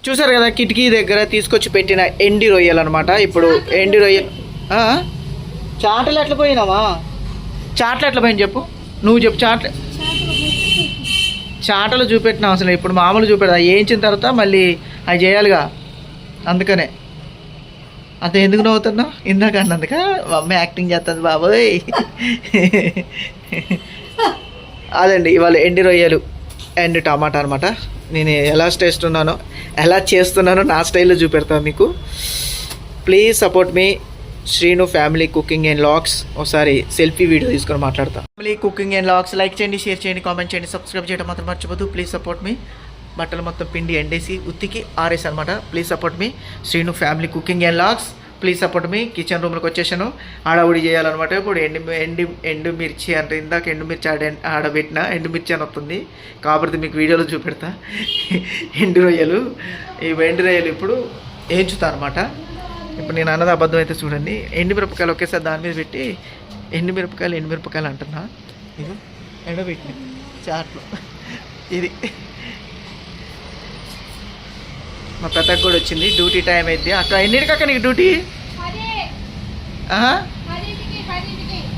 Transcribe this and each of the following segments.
చూసారు కదా కిటికీ దగ్గర తీసుకొచ్చి పెట్టిన ఎండి రొయ్యలు అనమాట. ఇప్పుడు ఎండి రొయ్యలు చాటలు ఎట్లా పోయినావా? చాటలు ఎట్లా పోయిన చెప్పు, నువ్వు చెప్పు. చాటలు చూపెట్టినా అసలు ఇప్పుడు మామూలు చూపెడతా, వేయించిన తర్వాత మళ్ళీ అవి చేయాలిగా, అందుకనే. అంత ఎందుకు నవ్వుతున్నావు? ఇందాక అన్నందుక అమ్మాయి యాక్టింగ్ చేస్తుంది బాబోయ్. అదండి ఇవాళ ఎండి రొయ్యలు అండ్ టమాటా అనమాట. నేను ఎలా చేస్తున్నానో నా స్టైల్లో చూపెడతాను మీకు. Please support me Srinu family cooking and vlogs. ఒకసారి సెల్ఫీ వీడియో తీసుకొని మాట్లాడతాం. Family cooking and vlogs like చేయండి, షేర్ చేయండి, కామెంట్ చేయండి, సబ్స్క్రైబ్ చేయడం మాత్రం మర్చిపోద్దు. Please support me. బట్టలు మొత్తం పిండి ఎండేసి ఉత్తికి ఆరేసి అనమాట. Please support me Srinu family cooking and vlogs. Please support me. Kitchen రూమ్లోకి వచ్చేసాను, ఆడవుడి చేయాలన్నమాట. ఇప్పుడు ఎండుమిర్చి అంటే ఇందాక ఎండుమిర్చి ఆడబెట్టిన ఎండుమిర్చి అని వస్తుంది కాబట్టి మీకు వీడియోలో చూపెడతా. ఎండు రొయ్యలు ఇప్పుడు వేయించుతా అనమాట. ఇప్పుడు నేను అన్నది అబద్ధం అయితే చూడండి. ఎండుమిరపకాయలు ఒకేసారి దాని మీద పెట్టి ఎండుమిరపకాయలు అంటున్నా. ఇది ఎండబెట్టిన చాట్లు. ఇది మా పెద్దకు కూడా వచ్చింది, డ్యూటీ టైం అయితే. అక్క ఎన్నిటికక్క నీకు డ్యూటీ?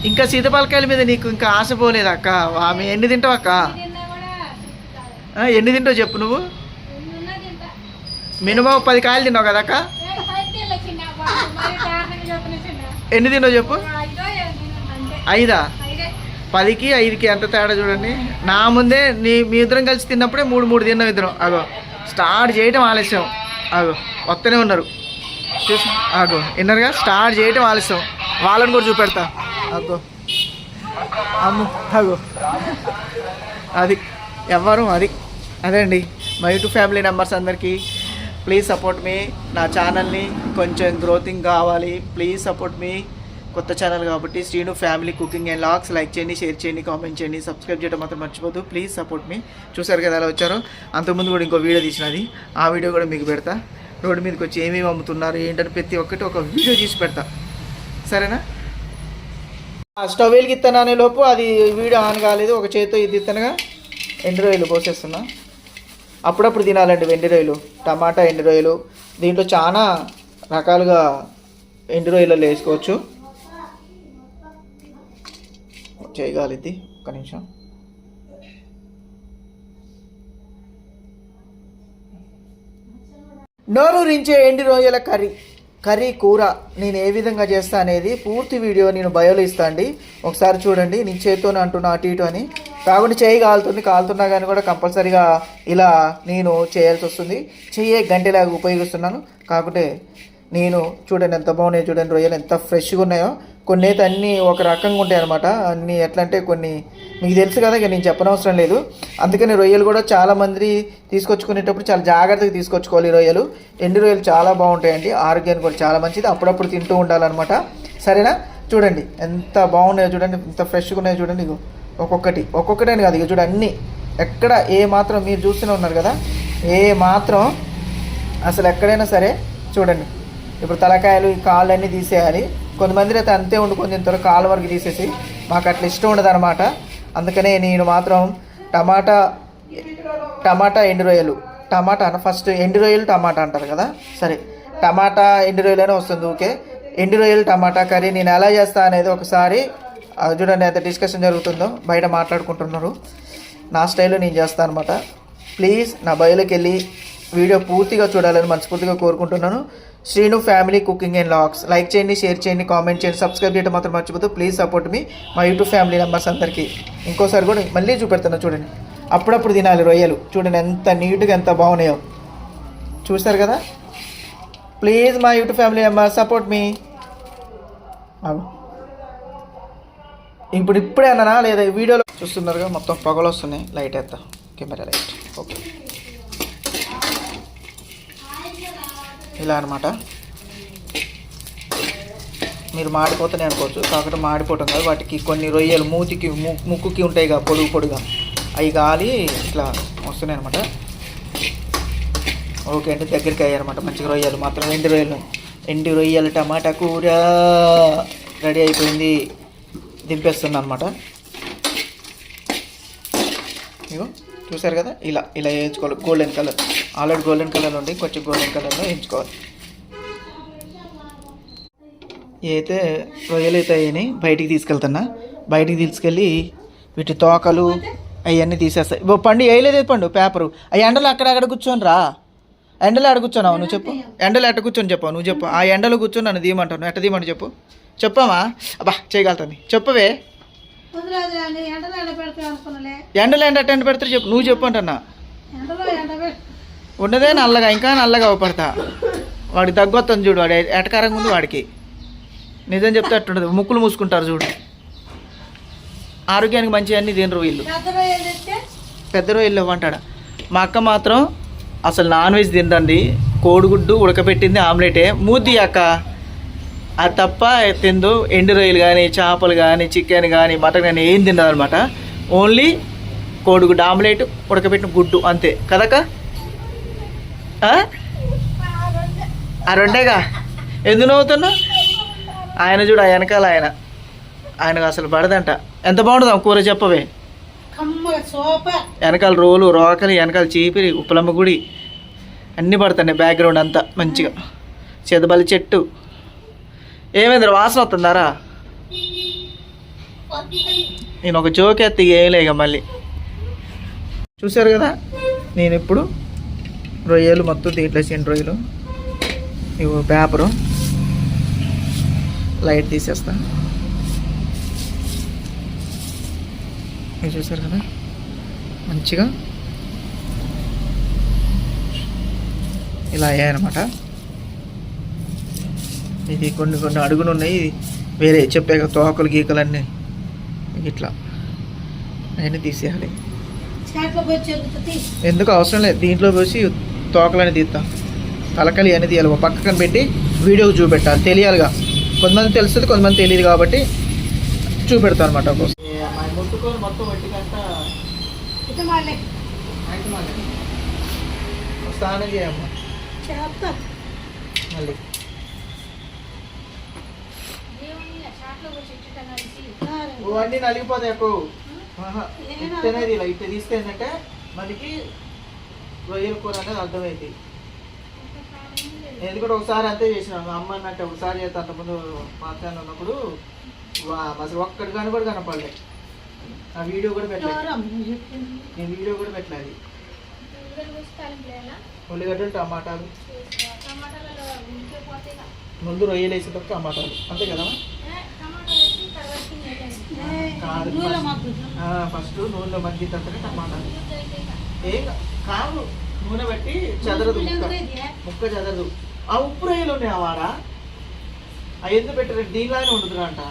ఇంకా సీతపాలకాయల మీద నీకు ఇంకా ఆశ పోలేదు అక్క. ఆమె ఎన్ని తింటావు అక్క? ఎన్ని తింటావు చెప్పు నువ్వు? మినిమం 10 కాయలు తిన్నావు కదా అక్క? ఎన్ని తిన్నావు చెప్పు? 5 10కి 5కి ఎంత తేడా చూడండి. నా ముందే మీ ఇద్దరం కలిసి తిన్నప్పుడే 3 తిన్నాం ఇద్దరం. అగో స్టార్ట్ చేయటం ఆలస్యం. అగో వస్తూనే ఉన్నారు, చూసి అగో విన్నారుగా, స్టార్ట్ చేయటం ఆలస్యం. వాళ్ళని కూడా చూపెడతా. అగో అమ్ము అగో అది ఎవరు అది. అదే అండి మా యూట్యూబ్ ఫ్యామిలీ మెంబర్స్ అందరికీ ప్లీజ్ సపోర్ట్ మీ. నా ఛానల్ని కొంచెం గ్రోతింగ్ కావాలి. Please support me. కొత్త ఛానల్ కాబట్టి Srinu family cooking and vlogs. Like చేయండి, షేర్ చేయండి, కామెంట్ చేయండి, సబ్స్క్రైబ్ చేయడం మాత్రం మర్చిపోద్దు. Please support me. చూసారు కదా ఎలా వచ్చారో. అంతకుముందు కూడా ఇంకో వీడియో తీసినది, ఆ వీడియో కూడా మీకు పెడతా. రోడ్డు మీదకి వచ్చి ఏమేమి అమ్ముతున్నారు ఏంటని ప్రతి ఒక్కటి ఒక వీడియో తీసి పెడతా, సరేనా? స్టవ్ వెలిగిస్తానే లోపు అది వీడియో ఆన్ కాలేదు. ఒక చేతితో ఇది ఇస్తానుగా ఎండు రొయ్యలు పోసేస్తున్నా. అప్పుడప్పుడు తినాలండి ఎండు రొయ్యలు, టమాటా ఎండు రొయ్యలు. దీంట్లో చాలా రకాలుగా ఎండు రొయ్యలలో వేసుకోవచ్చు. చేయగలిద్ది ఒక్క నిమిషం. నోరూరించే ఎండు రొయ్యల కర్రీ కూర నేను ఏ విధంగా చేస్తా అనేది పూర్తి వీడియో నేను బయోలో ఇస్తా అండి. ఒకసారి చూడండి. నేను చేతితోనే అంటున్నా అటు ఇటు అని, కాకుండా చేయి కాలుతున్నా కానీ కూడా కంపల్సరీగా ఇలా నేను చేయాల్సి వస్తుంది. చెయ్యే గంటలాగా ఉపయోగిస్తున్నాను. కాకుంటే నేను చూడండి ఎంత బాగున్నాయో చూడండి. రొయ్యలు ఎంత ఫ్రెష్గా ఉన్నాయో. కొన్ని అయితే అన్నీ ఒక రకంగా ఉంటాయి అనమాట. అన్నీ ఎట్లా అంటే కొన్ని మీకు తెలుసు కదా, ఇక నేను చెప్పనవసరం లేదు. అందుకని రొయ్యలు కూడా చాలామంది తీసుకొచ్చుకునేటప్పుడు చాలా జాగ్రత్తగా తీసుకొచ్చుకోవాలి. రొయ్యలు ఎండు రొయ్యలు చాలా బాగుంటాయండి, ఆరోగ్యానికి కూడా చాలా మంచిది. అప్పుడప్పుడు తింటూ ఉండాలన్నమాట, సరేనా? చూడండి ఎంత బాగున్నాయో చూడండి, ఎంత ఫ్రెష్గా ఉన్నాయో చూడండి. ఇగో ఒక్కొక్కటి అని కాదు, ఇక చూడండి అన్నీ ఎక్కడ ఏ మాత్రం మీరు చూస్తూనే ఉన్నారు కదా, ఏ మాత్రం అసలు ఎక్కడైనా సరే చూడండి. ఇప్పుడు తలకాయలు ఈ కాళ్ళు అన్నీ తీసేయాలి. కొంతమంది అయితే అంతే వండుకొని తింటారు, కాళ్ళ వరకు తీసేసి. మాకు అట్లా ఇష్టం ఉండదు అనమాట. అందుకనే నేను మాత్రం టమాటా ఎండు రొయ్యలు, టమాటా ఫస్ట్ ఎండు రొయ్యలు టమాటా అంటారు కదా, సరే టమాటా ఎండు రొయ్యలనే వస్తుంది. ఓకే, ఎండు రొయ్యలు టమాటా కర్రీ నేను ఎలా చేస్తా అనేది ఒకసారి చూడండి. ఎంత డిస్కషన్ జరుగుతుందో బయట మాట్లాడుకుంటున్నారు. నా స్టైల్లో నేను చేస్తాను అనమాట. ప్లీజ్ నా బయోలోకి వెళ్ళి వీడియో పూర్తిగా చూడాలని మనస్ఫూర్తిగా కోరుకుంటున్నాను. Srinu family cooking and vlogs. Like చేయండి, షేర్ చేయండి, కామెంట్ చేయండి, సబ్స్క్రైబ్ చేయడం మాత్రం మర్చిపోతూ. Please support me. మా యూట్యూబ్ ఫ్యామిలీ మెంబర్స్ అందరికీ ఇంకోసారి కూడా మళ్ళీ చూపెడుతున్నా చూడండి. అప్పుడప్పుడు తినాలి రొయ్యలు. చూడండి ఎంత నీట్గా ఎంత బాగున్నాయో, చూస్తారు కదా. ప్లీజ్ మా యూట్యూబ్ ఫ్యామిలీ మెంబర్స్ సపోర్ట్ మీ. ఇప్పుడే అన్నానా లేదా వీడియోలో చూస్తున్నారుగా, మొత్తం పొగలు వస్తున్నాయి. లైట్ వేస్తా, కెమెరా లైట్. ఓకే, ఇలా అనమాట. మీరు మాడిపోతూనే అనుకోవచ్చు, కాకపోతే మాడిపోవటం కాదు. వాటికి కొన్ని రొయ్యలు మూతికి ముక్కుకి ఉంటాయి కదా పొడుగా, అవి గాలి ఇట్లా వస్తున్నాయి అనమాట. ఓకే అంటే దగ్గరికి అయ్యారన్నమాట. మంచిగా రొయ్యలు మాత్రం ఎండు రొయ్యలు టమాటా కూర రెడీ అయిపోయింది. దింపేస్తుంది అనమాట. ఇగో చూసారు కదా, ఇలా వేయించుకోవాలి గోల్డెన్ కలర్. ఆల్రెడీ గోల్డెన్ కలర్లో ఉండి కొంచెం గోల్డెన్ కలర్లో వేయించుకోవాలి. అయితే రొయ్యలు అయితే అయ్యాయి, బయటికి తీసుకెళ్తున్నా. బయటికి తీసుకెళ్ళి వీటి తోకలు అవన్నీ తీసేస్తాయి. పండు వేయలేదు పండు పేపరు. ఆ ఎండలో అక్కడక్కడ కూర్చొని రా. ఎండలో ఎక్కడ కూర్చోన్నావు నువ్వు చెప్పు. ఎండలో ఎట్ట కూర్చొని చెప్పావు నువ్వు చెప్పు. ఆ ఎండలో కూర్చొని నన్ను తీయమంటావు. ఎట్ట తీయమంటావు చెప్పు. చెప్పామా? అబ్బా చేయగలుగుతుంది చెప్పవే. ఎండలో ఎండ పెడతారు చెప్పు. నువ్వు చెప్పు అంటున్నా. ఉన్నదే నల్లగా, ఇంకా నల్లగా అవపడతా. వాడికి తగ్గొస్తుంది చూడు. వాడు ఎటకారంగా ఉంది వాడికి. నిజం చెప్తే అట్టుండదు. ముక్కులు మూసుకుంటారు చూడు. ఆరోగ్యానికి మంచి అన్నీ తినరు వీళ్ళు. పెద్ద రొయ్యలు ఇవ్వంటాడా. మా అక్క మాత్రం అసలు నాన్ వెజ్ తిందండి. కోడిగుడ్డు ఉడకబెట్టింది ఆమ్లెటే మూద్ది అక్క. అది తప్ప తిందు. ఎండు రొయ్యలు కానీ, చేపలు కానీ, చికెన్ కానీ, మటన్ కానీ ఏం తిండదు అనమాట. ఓన్లీ కోడిగుడ్డు ఆమ్లెట్, ఉడకబెట్టిన గుడ్డు అంతే కదక్క. ఆ రెండేగా. ఎందుకు నవ్వుతున్నా? ఆయన చూడు ఆ వెనకాల ఆయనకు అసలు పడదంట. ఎంత బాగుంటుందా కూర చెప్పవే. వెనకాల రోలు, రోకలి, వెనకాల చీపిరి, ఉప్పలమ్మ గుడి అన్నీ పడుతున్నాయి. బ్యాక్గ్రౌండ్ అంతా మంచిగా. చేతబల్లి చెట్టు. ఏమైంది వాసన వస్తుందారా? నేను ఒక జోక్ ఎత్తి వేయలేక మళ్ళీ. చూసారు కదా, నేను ఇప్పుడు రొయ్యలు మొత్తం తీట్లేసిన రొయ్యలు. ఇవి పేపరు లైట్ తీసేస్తా. మీరు చూసారు కదా మంచిగా ఇలా అయ్యాయన్నమాట. ఇది కొన్ని కొన్ని అడుగులు ఉన్నాయి. వేరే చెప్పాక తోకలు గీకలన్నీ ఇట్లా అవన్నీ తీసేయాలి. ఎందుకు అవసరం లేదు. దీంట్లో పోసి తోకలని తీస్తాం. తలకలి అని తీయాలి. ఒక పక్కన పెట్టి వీడియోకి చూపెట్టాలి. తెలియాలిగా. కొంతమంది తెలుస్తుంది, కొంతమంది తెలియదు కాబట్టి చూపెడతాను అనమాట. ముట్టుకొని మొత్తం వట్టికంట స్నానం చేయమ్మా మళ్ళీ. అన్నీ నలిగిపోతాయి ఎక్కువ. తినేది ఇలా ఇట్లా తీస్తే ఏంటంటే మనకి రొయ్యల కూర అనేది అర్థమైంది. ఎందుకంటే ఒకసారి అంతే చేసినాను. అమ్మ అన్నట్టు ఒకసారి చేస్తే అంతకుముందు మాట్లాడిన ఉన్నప్పుడు అసలు ఒక్కటి కానీ కూడా కనపడలేదు. ఆ వీడియో కూడా పెట్టలేదు. నేను వీడియో కూడా పెట్టలేదు. ఉల్లిగడ్డలు, టమాటాలు, ముందు రొయ్యలు వేసిన తర్వాత టమాటాలు అంతే కదా. ఫస్ట్ నూనెలో మగ్గిన తర్వాత టమాటాలు. ఏం కాదు, నూనె పెట్టి చెదరదు, ముక్క చెదరదు. ఆ ఉప్పు రొయ్యలు ఉన్నాయి వాడా. అవి ఎందుకు పెట్టారు? దీనిలానే ఉండదురా అంట.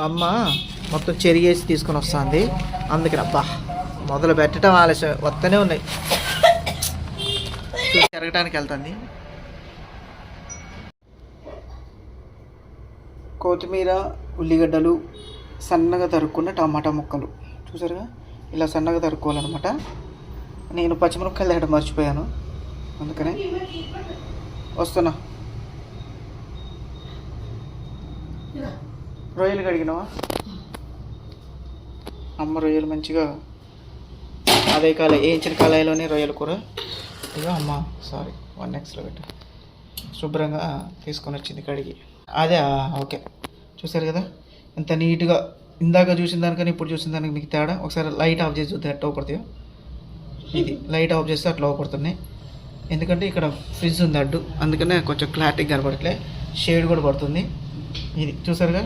అమ్మ మొత్తం చెరిగేసి తీసుకొని వస్తుంది. అందుకని అబ్బా మొదలు పెట్టడం ఆలస్యం. వస్తూనే ఉన్నాయి. చెరగటానికి వెళ్తుంది. కొత్తిమీర, ఉల్లిగడ్డలు, సన్నగా తరుక్కున్న టమాటా ముక్కలు చూసారుగా. ఇలా సన్నగా తరుక్కోవాలన్నమాట. నేను పచ్చిమిరపకాయలు తేయడం మర్చిపోయాను, అందుకనే వస్తున్నా. రొయ్యలు కడిగినావా అమ్మ? రొయ్యలు మంచిగా అదే వేయించిన కళాయిలోనే రొయ్యల కూర. ఇక అమ్మ సారీ 1xలో పెట్టు. శుభ్రంగా తీసుకొని వచ్చింది కడిగి. అదే ఓకే. చూసారు కదా ఎంత నీట్గా. ఇందాక చూసిన దానికని ఇప్పుడు చూసిన దానికి మీకు తేడా. ఒకసారి లైట్ ఆఫ్ చేసి చూస్తే అట్లా అవపడతాయో. ఇది లైట్ ఆఫ్ చేస్తే అట్లా అవపడుతున్నాయి. ఎందుకంటే ఇక్కడ ఫ్రిడ్జ్ ఉంది అడ్డు, అందుకనే కొంచెం క్లారిటీగా కనపడట్లే. షేడ్ కూడా పడుతుంది. ఇది చూసారుగా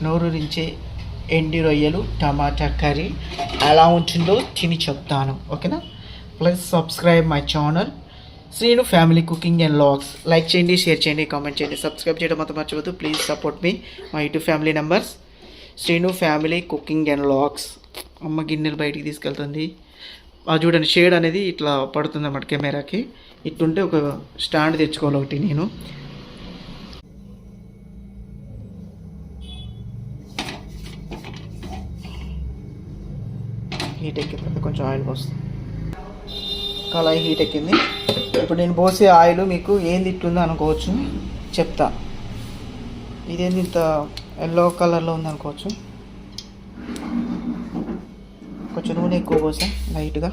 నోరూరించే ఎండి రొయ్యలు టమాటా కర్రీ ఎలా ఉంటుందో తిని చెప్తాను, ఓకేనా. Please subscribe my channel Srinu family cooking and vlogs. Like చేయండి, షేర్ చేయండి, కామెంట్ చేయండి, సబ్స్క్రైబ్ చేయడం మాత్రం మర్చిపోద్దు. Please support me my YouTube family members. Srinu family cooking and vlogs. అమ్మ గిన్నెలు బయటికి తీసుకెళ్తుంది. అది చూడండి షేడ్ అనేది ఇట్లా పడుతుంది అన్నమాట కెమెరాకి. ఇట్లుంటే ఒక స్టాండ్ తెచ్చుకోవాలి ఒకటి నేను. హీట్ ఎక్కిన తర్వాత కొంచెం ఆయిల్ పోస్తుంది. కళాయి హీట్ ఎక్కింది. ఇప్పుడు నేను పోసే ఆయిల్ మీకు ఏంది ఇట్లుందో అనుకోవచ్చు, చెప్తా. ఇదేంది ఇంత ఎల్లో కలర్లో ఉంది అనుకోవచ్చు. కొంచెం నూనె ఎక్కువ పోసా లైట్గా.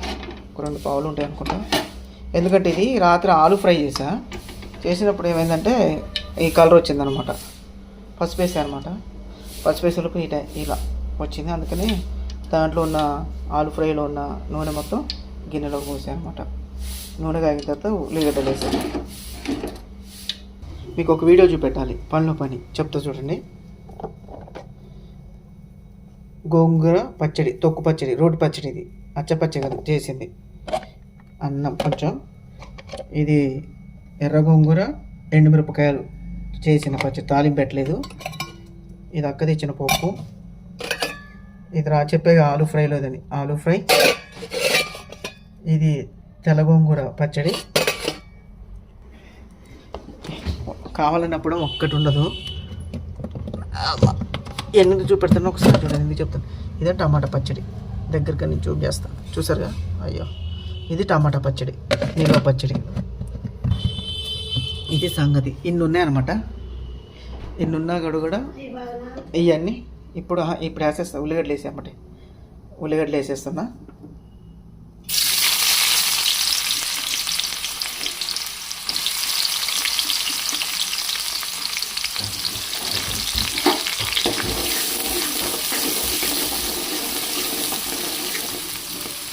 ఒక 2 పావులు ఉంటాయి అనుకుంటా. ఎందుకంటే ఇది రాత్రి ఆలు ఫ్రై చేసినప్పుడు ఏమైందంటే ఈ కలర్ వచ్చిందనమాట. పసుపు వేసా అనమాట. పసుపు వేసేలోపు ఇలా వచ్చింది. అందుకని దాంట్లో ఉన్న ఆలు ఫ్రైలో ఉన్న నూనె మొత్తం గిన్నెలోకి పోసాను అనమాట. నూనె కాగిన తర్వాత ఉల్లిగడ్డలు వేసాను. మీకు ఒక వీడియో చూపెట్టాలి, పనిలో పని చెప్తా చూడండి. గోంగూర పచ్చడి, తొక్కు పచ్చడి, రోటి పచ్చడి, ఇది అచ్చపచ్చడి కదా చేసింది. అన్నం కొంచెం, ఇది ఎర్ర గోంగూర ఎండుమిరపకాయలు చేసిన పచ్చడి, తాలింపు పెట్టలేదు. ఇది అక్క తెచ్చిన పప్పు. ఇది చెప్పేది ఆలు ఫ్రైలోదని ఆలు ఫ్రై. ఇది తెల్ల గోంగూర పచ్చడి. కావాలన్నప్పుడు ఒక్కటి ఉండదు. ఎందుకు చూపెడతాను ఒకసారి చూడండి, ఎందుకు చెప్తాను. ఇదే టమాటా పచ్చడి. దగ్గరికి నేను చేస్తాను, చూసారుగా. అయ్యో, ఇది టమాటా పచ్చడి, నిల్వ పచ్చడి. ఇది సంగతి. ఇన్ని ఉన్నాయన్నమాట. ఇన్ని ఉన్నా కూడా ఇవన్నీ ఇప్పుడు వేసేస్తా. ఉల్లిగడ్డలు వేసామట. ఉల్లిగడ్డలు వేసేస్తున్నా.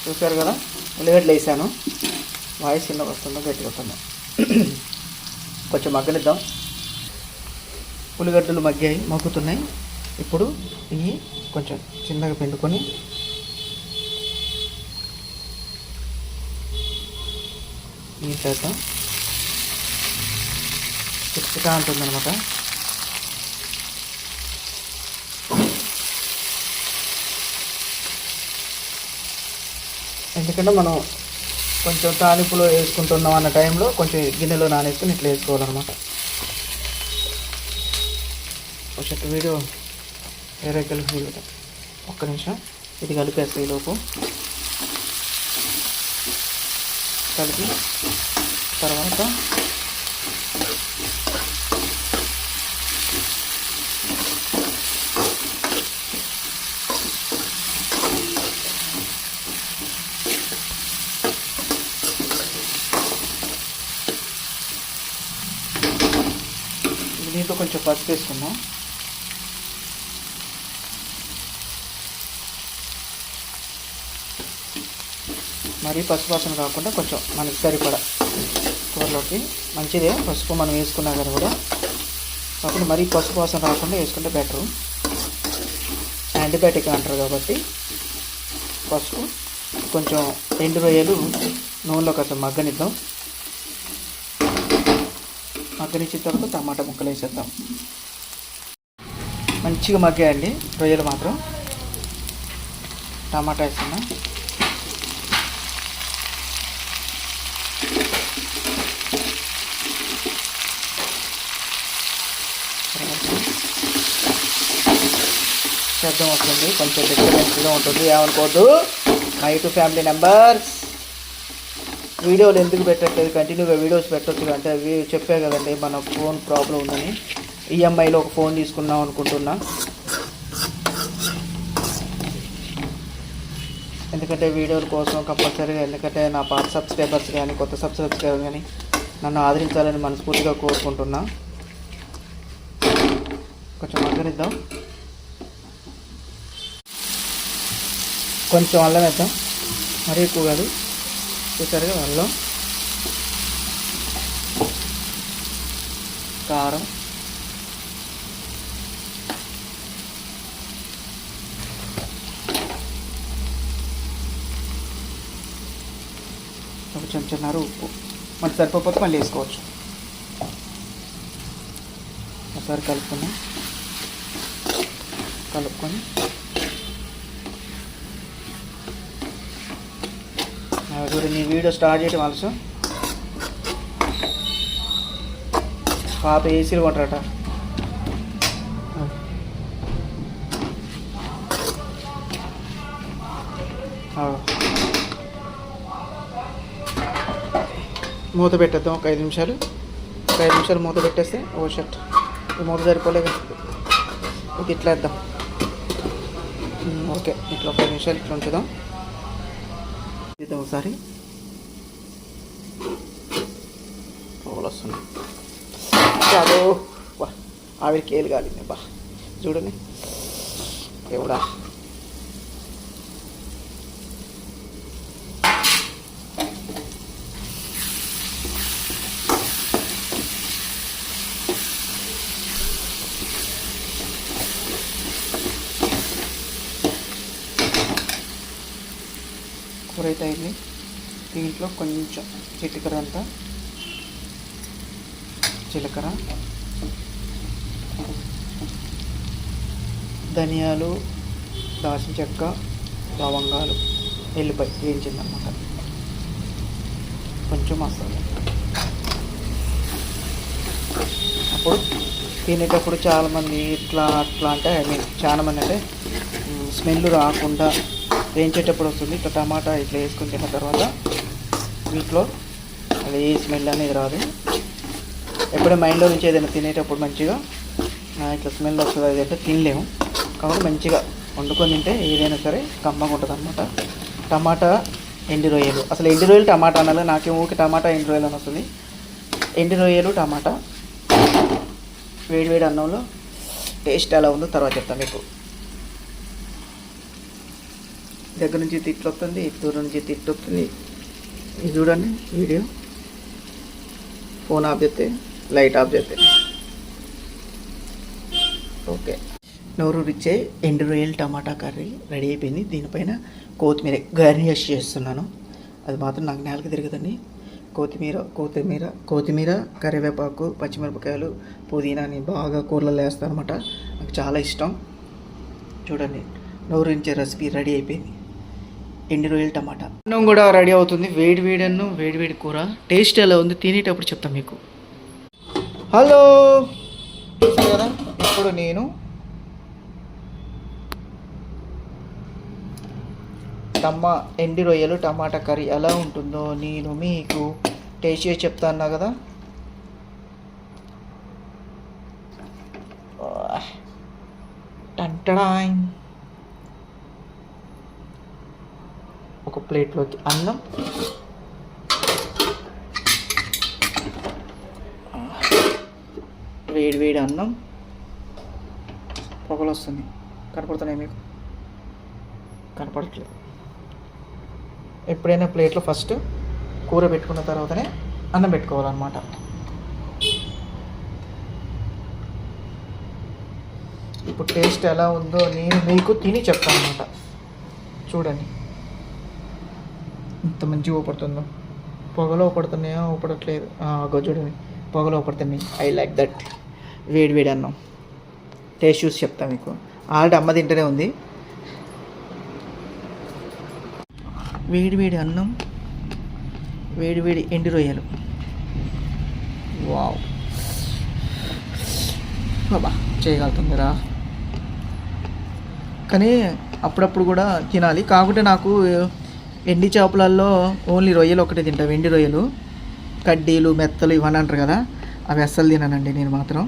చూసారు కదా, ఉల్లిగడ్డలు వేసాను. వాయిస్ చిన్నగా వస్తుందో గట్టిగా వస్తుందో కొంచెం మగ్గనిద్దాం. ఉల్లిగడ్డలు మగ్గుతున్నాయి. ఇప్పుడు ఇవి కొంచెం చిన్నగా పిండుకొని ఈ చేద్దాం. చిక్కగా ఉంటుందన్నమాట. ఎందుకంటే మనం కొంచెం తాలింపులో వేసుకుంటున్నాం అన్న టైంలో కొంచెం గిన్నెలో నానేసుకొని ఇట్లా వేసుకోవాలన్నమాట. కొంచెం వీడియో వేరే కలిపి ఒక్క నిమిషం. ఇది కలిపేస్తాయి లోపు. కలిపి తర్వాత దీంతో కొంచెం పసుపు వేసుకుందాం. మరీ పసుపు వాసన కాకుండా కొంచెం మనకి సరిపడా కూరలోకి మంచిదే. పసుపు మనం వేసుకున్నా కానీ కూడా కాకుండా మరీ పసుపు వాసన రాకుండా వేసుకుంటే బెటరు. యాంటీబయాటిక్ అంటారు కాబట్టి పసుపు. కొంచెం 2 రొయ్యలు నూనెలో కొంచెం మగ్గనిద్దాం. మగ్గనిచ్చిన తర్వాత టమాటా ముక్కలు వేసేద్దాం. మంచిగా మగ్గాయండి రొయ్యలు మాత్రం. టమాటా వేస్తున్నా. శబ్దం వస్తుంది, కొంచెం డిస్టర్బెన్స్గా ఉంటుంది, ఏమనుకోవద్దు. My 2 family members. వీడియోలు ఎందుకు పెట్టట్లేదు, కంటిన్యూగా వీడియోస్ పెట్టవచ్చు అంటే అవి చెప్పే కదండి, మన ఫోన్ ప్రాబ్లం ఉందని. ఈఎంఐలో ఒక ఫోన్ తీసుకుందాం అనుకుంటున్నా. ఎందుకంటే వీడియోల కోసం కంపల్సరీగా, ఎందుకంటే నా పాత సబ్స్క్రైబర్స్ కానీ కొత్త సబ్స్క్రైబర్ కానీ నన్ను ఆదరించాలని మనస్ఫూర్తిగా కోరుకుంటున్నా. కొంచెం మగ్గనిద్దాం. కొంచెం అల్లం వేద్దాం, మరీ ఎక్కువ కాదు. చూసారుగా, అల్లం, కారం, ఒక చెంచాన్నర ఉప్పు. మనకి సరిపోతే మళ్ళీ వేసుకోవచ్చు. ఒకసారి కలుపుకొని నీ వీడియో స్టార్ట్ చేయడం ఆల్సో. పాప ఏసీలు కొంటారట. మూత పెట్టేద్దాం ఒక 5 నిమిషాలు. మూత పెట్టేస్తే ఓ షర్ట్ ఈ మూత సరిపోలేదు. ఇది ఇట్లా వేద్దాం. ఓకే, ఇట్లా ఒక 5 నిమిషాలు ఇట్లా ఉంచుదాం. ఇద్దాం ఒకసారి. వస్తుంది. చాలు బా ఆవిడ కేలు కాలింది బా చూడండి ఎవడా. కూర అయితే అయింది. దీంట్లో కొంచెం చిటికర అంతా జీలకర్ర, ధనియాలు, దాల్చిన చెక్క, లవంగాలు, ఎల్లిపాయ వేయించిందన్నమాట. కొంచెం మసాలా. అప్పుడు తినేటప్పుడు చాలామంది ఇట్లా అట్లా అంటే చాలామంది అంటే స్మెల్ రాకుండా వేయించేటప్పుడు వస్తుంది. ఇట్లా టమాటా ఇట్లా వేసుకొని తిన్న తర్వాత వీటిలో అది ఏ స్మెల్ అనేది రాదు. ఎప్పుడైనా మైండ్లో నుంచి ఏదైనా తినేటప్పుడు మంచిగా ఇట్లా స్మెల్ వస్తుంది అది అంటే తినలేము. కాబట్టి మంచిగా వండుకొని తింటే ఏదైనా సరే కమ్మగా ఉంటుంది అనమాట. టమాటా ఎండి రొయ్యలు, అసలు ఎండి రొయ్యలు టమాటా అనాలి, నాకేమో ఊరికి టమాటా ఎండి రొయ్యలు అని వస్తుంది. ఎండి రొయ్యలు టమాటా వేడివేడి అన్నంలో టేస్ట్ ఎలా ఉందో తర్వాత చెప్తాను మీకు. దగ్గర నుంచి తిట్లు వస్తుంది, దూరం నుంచి తిట్లు వస్తుంది. ఇది చూడండి వీడియో. ఫోన్ ఆఫ్ చేస్తే లైట్ ఆఫ్ చేస్తే ఓకే. నోరూరిచ్చే ఎండు రొయ్యలు టమాటా కర్రీ రెడీ అయిపోయింది. దీనిపైన కొత్తిమీర గార్నిష్ చేస్తున్నాను. అది మాత్రం నాకు నేలకి తిరగదండి. కొత్తిమీర, కరివేపాకు, పచ్చిమిరపకాయలు, పుదీనాని బాగా కూరలో వేస్తాను అనమాట. నాకు చాలా ఇష్టం. చూడండి నోరూరించే రెసిపీ రెడీ అయిపోయింది. ఎండు రొయ్యలు టమాటా అన్నం కూడా రెడీ అవుతుంది. వేడి అన్నం, వేడి కూర. టేస్ట్ ఎలా ఉంది తినేటప్పుడు చెప్తాను మీకు. హలో చూసారు కదా, ఇప్పుడు నేను ఎండు రొయ్యలు టమాటా కర్రీ ఎలా ఉంటుందో నేను మీకు టేస్ట్ చేసి చెప్తాను కదా. టంటడాయ్. ఒక ప్లేట్లోకి అన్నం, వేడి అన్నం, పొగలు వస్తుంది. కనపడుతున్నాయి మీకు? కనపడట్లేదు. ఎప్పుడైనా ప్లేట్లో ఫస్ట్ కూర పెట్టుకున్న తర్వాతనే అన్నం పెట్టుకోవాలన్నమాట. ఇప్పుడు టేస్ట్ ఎలా ఉందో నేను మీకు తిని చెప్తాను అన్నమాట. చూడండి ఇంత మంచిగా ఊపడుతుందో. పొగలో ఊపడుతున్నాయా ఊపడట్లేదు? చూడండి పొగలో ఊపడుతున్నాయి. I like that. వేడి అన్నం టేస్ట్ చూసి చెప్తాను మీకు. ఆల్రెడీ అమ్మ తింటూనే ఉంది. వేడి అన్నం, వేడి ఎండు రొయ్యలు. వావ్ బాబా చేయగలుగుతుందిరా. కానీ అప్పుడప్పుడు కూడా తినాలి. కాకుంటే నాకు ఎండి చేపలలో ఓన్లీ రొయ్యలు ఒకటే తింటా. వెండి రొయ్యలు, కడ్డీలు, మెత్తలు ఇవన్నీ అంటారు కదా, అవి అస్సలు తినానండి నేను మాత్రం.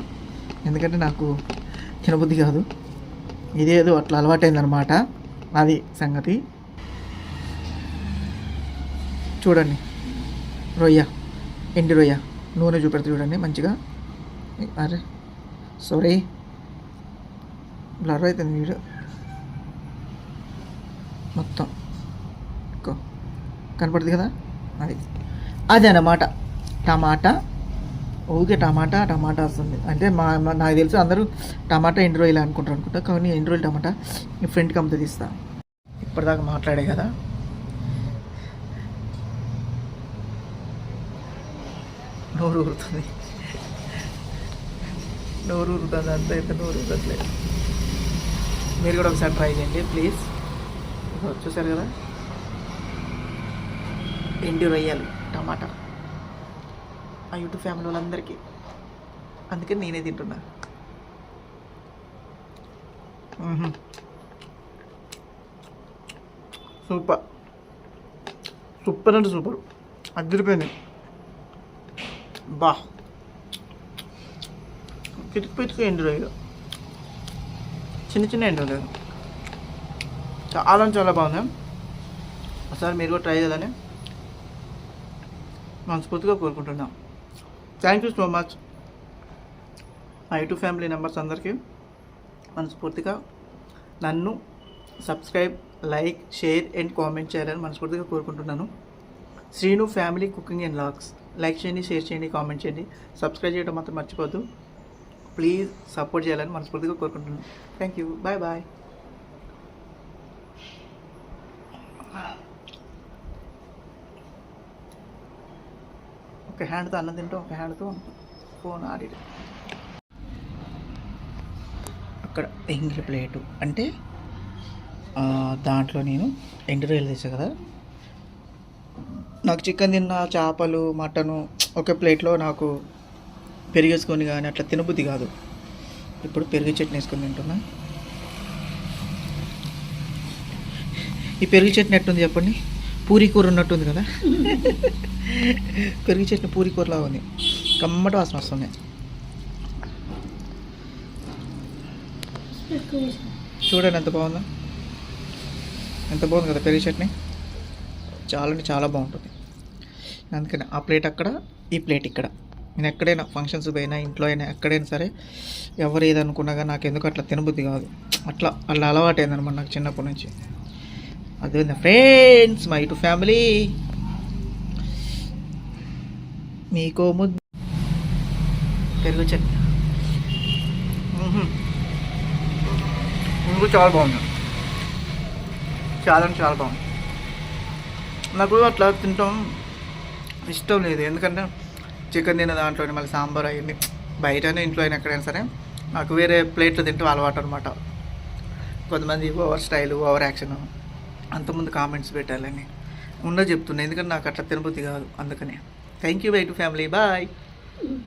ఎందుకంటే నాకు తినబుద్ధి కాదు. ఇదేదో అట్లా అలవాటైందనమాట. అది సంగతి. చూడండి ఎండి రొయ్య నూనె చూపెడితే చూడండి మంచిగా. అరే సారీ బ్లర్ అవుతుంది వీడియో మొత్తం. కనపడుతుంది కదా, అది అన్నమాట. టమాటా ఊరికే టమాటా వస్తుంది అంటే నాకు తెలుసు అందరూ టమాటా ఎండు రొయ్యలు అనుకుంటా. కానీ ఎండు రొయ్యలు టమాటా మీ ఫ్రెండ్కి అమ్మతో తీస్తా. ఇప్పటిదాకా మాట్లాడే కదా, నోరు ఊరుతుంది అంత అయితే నోరు ఊరట్లేదు. మీరు కూడా ఒకసారి ట్రై చేయండి ప్లీజ్. చూసారు కదా ఎండు రొయ్యలు టమాటా ఆ యూట్యూబ్ ఫ్యామిలీ వాళ్ళందరికీ. అందుకని నేనే తింటున్నా. సూపర్ అంటే సూపర్. అదిరిపోయింది బా. పితుకు ఎండు రొయ్యలు, చిన్న ఎండు రొయ్యలు చాలా బాగుంది. ఒకసారి మీరు కూడా ట్రై చేయాలని మనస్ఫూర్తిగా కోరుకుంటున్నాం. Thank you so much I2 family members అందరికీ మనస్ఫూర్తిగా నన్ను subscribe, like, share and comment చేయాలని మనస్ఫూర్తిగా కోరుకుంటున్నాను. Srinu family cooking and vlogs like చేయండి, షేర్ చేయండి, కామెంట్ చేయండి, సబ్స్క్రైబ్ చేయడం మాత్రం మర్చిపోద్దు. ప్లీజ్ సపోర్ట్ చేయాలని మనస్ఫూర్తిగా కోరుకుంటున్నాను. Thank you. Bye bye. ఒక హ్యాండ్తో అన్నం తింటాం, ఒక హ్యాండ్తో ఫోన్ ఆడి. అక్కడ ఎంగిలి ప్లేటు అంటే దాంట్లో నేను ఎండు రొయ్యలు తెచ్చా కదా, నాకు చికెన్ తిన్న, చేపలు, మటను ఒక ప్లేట్లో నాకు పెరిగేసుకొని కానీ అట్లా తినబుద్ధి కాదు. ఇప్పుడు పెరుగు చట్నీ వేసుకొని తింటున్నా. ఈ పెరుగు చట్నీ ఎట్టుంది చెప్పండి? పూరీ కూర ఉన్నట్టుంది కదా. పెరుగు చట్నీ పూరీ కూరలా ఉంది, కమ్మటి వాసన వస్తుంది. చూడండి ఎంత బాగుందో, ఎంత బాగుంది కదా పెరుగు చట్నీ. చాలా అంటే చాలా బాగుంటుంది. అందుకని ఆ ప్లేట్ అక్కడ, ఈ ప్లేట్ ఇక్కడ. నేను ఎక్కడైనా ఫంక్షన్స్ పోయినా, ఇంట్లో అయినా, ఎక్కడైనా సరే ఎవరు ఏదనుకున్నా కానీ నాకు ఎందుకు అట్లా తినబుద్ధి కాదు. అట్లా అలవాటు అయిందనమాట నాకు చిన్నప్పటి నుంచి. అదే ఫ్రెండ్స్, మా I2 ఫ్యామిలీ మీకో ముద్దు పెరుగు చట్నీ ఇంకా చాలా బాగుంది, చాలా అంటే చాలా బాగుంది. నాకు అట్లా తింటాం ఇష్టం లేదు, ఎందుకంటే చికెన్ తిన్న దాంట్లో మళ్ళీ సాంబార్ అయ్యింది. బయటనే ఇంట్లో అయినా ఎక్కడైనా సరే నాకు వేరే ప్లేట్లు తింటే అలవాటు అనమాట. కొంతమంది ఓవర్ స్టైల్, ఓవర్ యాక్షన్ అంతకుముందు కామెంట్స్ పెట్టాలని చెప్తున్నా, ఎందుకంటే నాకు అట్లా తినబుద్ధి కాదు. అందుకనే thank you I2 family. Bye.